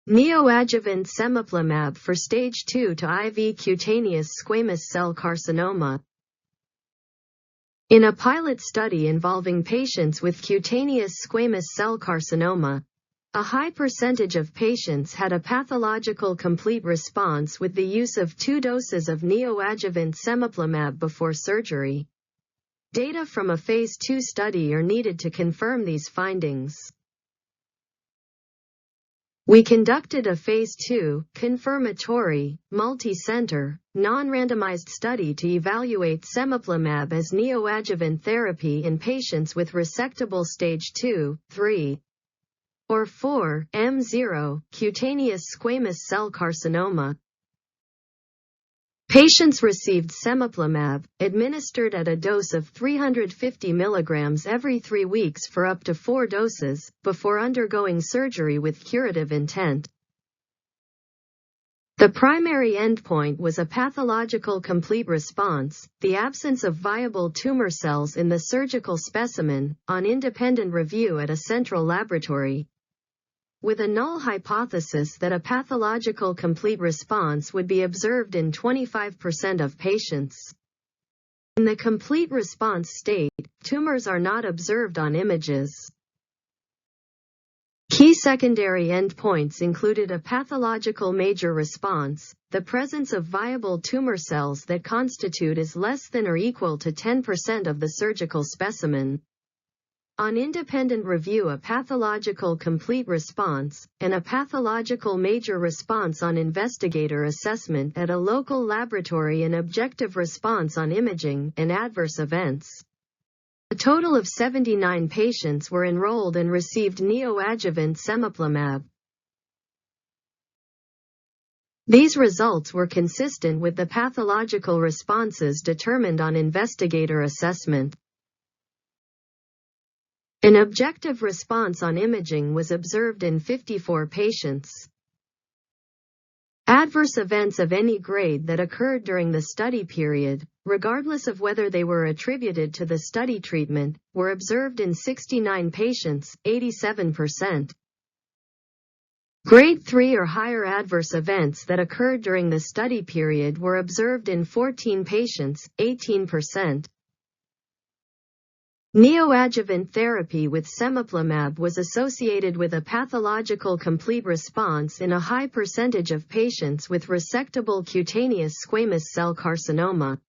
Neoadjuvant Cemiplimab for Stage 2 to IV Cutaneous Squamous-Cell Carcinoma. In a pilot study involving patients with cutaneous squamous cell carcinoma, a high percentage of patients had a pathological complete response with the use of 2 doses of neoadjuvant Cemiplimab before surgery. Data from a Phase 2 study are needed to confirm these findings. We conducted a Phase 2, confirmatory, multi-center, non-randomized study to evaluate Cemiplimab as neoadjuvant therapy in patients with resectable stage 2, 3, or 4 M0 cutaneous squamous cell carcinoma. Patients received Cemiplimab, administered at a dose of 350 mg every 3 weeks for up to 4 doses, before undergoing surgery with curative intent. The primary endpoint was a pathological complete response, the absence of viable tumor cells in the surgical specimen, on independent review at a central laboratory, with a null hypothesis that a pathological complete response would be observed in 25% of patients. In the complete response state, tumors are not observed on images. Key secondary endpoints included a pathological major response, the presence of viable tumor cells that constitute as less than or equal to 10% of the surgical specimen. On independent review, a pathological complete response, and a pathological major response on investigator assessment at a local laboratory, and objective response on imaging and adverse events. A total of 79 patients were enrolled and received neoadjuvant Cemiplimab. These results were consistent with the pathological responses determined on investigator assessment. An objective response on imaging was observed in 54 patients. Adverse events of any grade that occurred during the study period, regardless of whether they were attributed to the study treatment, were observed in 69 patients, 87%. Grade 3 or higher adverse events that occurred during the study period were observed in 14 patients, 18%. Neoadjuvant therapy with Cemiplimab was associated with a pathological complete response in a high percentage of patients with resectable cutaneous squamous cell carcinoma.